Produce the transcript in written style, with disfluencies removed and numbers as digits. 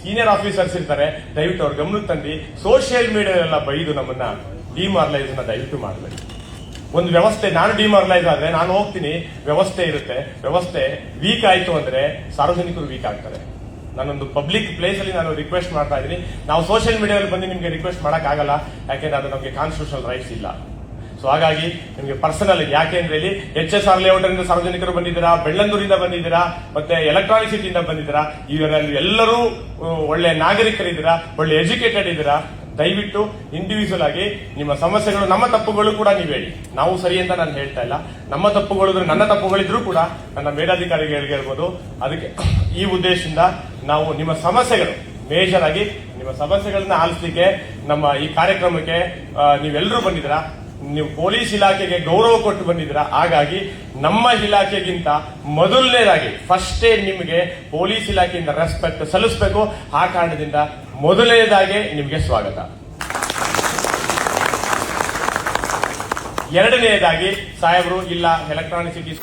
Senior officers ಇರ್ತಾರೆ, ದಯವಿಟ್ಟು ಅವ್ರ ಗಮನಕ್ಕೆ ತಂದು ಸೋಷಿಯಲ್ ಮೀಡಿಯಾದೆಲ್ಲ ಬೈದು ನಮ್ಮನ್ನ ಡಿಮಾರಲೈಸ್ ದಯವಿಟ್ಟು ಮಾಡಬೇಡಿ. ಒಂದು ವ್ಯವಸ್ಥೆ, ನಾನು ಡಿಮಾರಲೈಸ್ ಆದ್ರೆ ನಾನು ಹೋಗ್ತೀನಿ, ವ್ಯವಸ್ಥೆ ಇರುತ್ತೆ, ವ್ಯವಸ್ಥೆ ವೀಕ್ ಆಯ್ತು ಅಂದ್ರೆ ಸಾರ್ವಜನಿಕರು ವೀಕ್ ಆಗ್ತಾರೆ. ನಾನೊಂದು ಪಬ್ಲಿಕ್ ಪ್ಲೇಸ್ ಅಲ್ಲಿ ನಾನು ರಿಕ್ವೆಸ್ಟ್ ಮಾಡ್ತಾ ಇದ್ದೀನಿ. ನಾವು ಸೋಷಿಯಲ್ ಮೀಡಿಯಾದಲ್ಲಿ ಬಂದು ನಿಮ್ಗೆ ರಿಕ್ವೆಸ್ಟ್ ಮಾಡಕ್ ಆಗಲ್ಲ, ಯಾಕೆಂದ್ರೆ ಅದು ನಮಗೆ ಕಾನ್ಸ್ಟಿಟ್ಯೂಷನಲ್ ರೈಟ್ಸ್ ಇಲ್ಲ. ಸೊ ಹಾಗಾಗಿ ನಿಮಗೆ ಪರ್ಸನಲ್, ಯಾಕೆಂದ್ರೆ ಇಲ್ಲಿ HSR ಲೇಔಟ್ ಇಂದ ಸಾರ್ವಜನಿಕರು ಬಂದಿದ್ದೀರಾ, ಬೆಳ್ಳಂದೂರಿಂದ ಬಂದಿದ್ದೀರಾ, ಮತ್ತೆ ಎಲೆಕ್ಟ್ರಾನಿಕ್ ಸಿಟಿಯಿಂದ ಬಂದಿದ್ದೀರಾ, ಇವರಲ್ಲಿ ಎಲ್ಲರೂ ಒಳ್ಳೆ ನಾಗರಿಕರಿದ್ದೀರಾ, ಒಳ್ಳೆ ಎಜುಕೇಟೆಡ್ ಇದ್ದೀರಾ. ದಯವಿಟ್ಟು ಇಂಡಿವಿಜುವಲ್ ಆಗಿ ನಿಮ್ಮ ಸಮಸ್ಯೆಗಳು, ನಮ್ಮ ತಪ್ಪುಗಳು ಕೂಡ ನೀವು ಹೇಳಿ. ನಾವು ಸರಿ ಅಂತ ನಾನು ಹೇಳ್ತಾ ಇಲ್ಲ, ನಮ್ಮ ತಪ್ಪುಗಳು, ನನ್ನ ತಪ್ಪುಗಳಿದ್ರು ಕೂಡ ನನ್ನ ಮೇಲಾಧಿಕಾರಿಗಳಿಗೆ ಹೇಳ್ಬೋದು. ಅದಕ್ಕೆ ಈ ಉದ್ದೇಶದಿಂದ ನಾವು ನಿಮ್ಮ ಸಮಸ್ಯೆಗಳು ಮೇಜರ್ ಆಗಿ ನಿಮ್ಮ ಸಮಸ್ಯೆಗಳನ್ನ ಆಲಿಸಲಿಕ್ಕೆ ನಮ್ಮ ಈ ಕಾರ್ಯಕ್ರಮಕ್ಕೆ ನೀವೆಲ್ಲರೂ ಬಂದಿದ್ದೀರಾ. ನೀವು ಪೊಲೀಸ್ ಇಲಾಖೆಗೆ ಗೌರವ ಕೊಟ್ಟು ಬಂದಿದ್ದೀರಾ. ಹಾಗಾಗಿ ನಮ್ಮ ಇಲಾಖೆಗಿಂತ ಮೊದಲನೇದಾಗಿ ಫಸ್ಟೇ ನಿಮಗೆ ಪೊಲೀಸ್ ಇಲಾಖೆಯಿಂದ ರೆಸ್ಪೆಕ್ಟ್ ಸಲ್ಲಿಸಬೇಕು. ಆ ಕಾರಣದಿಂದ ಮೊದಲನೇದಾಗಿ ನಿಮಗೆ ಸ್ವಾಗತ. ಎರಡನೆಯದಾಗಿ ಸಾಹೇಬರು ಇಲ್ಲ ಎಲೆಕ್ಟ್ರಾನಿಕ್ ಸಿಟಿ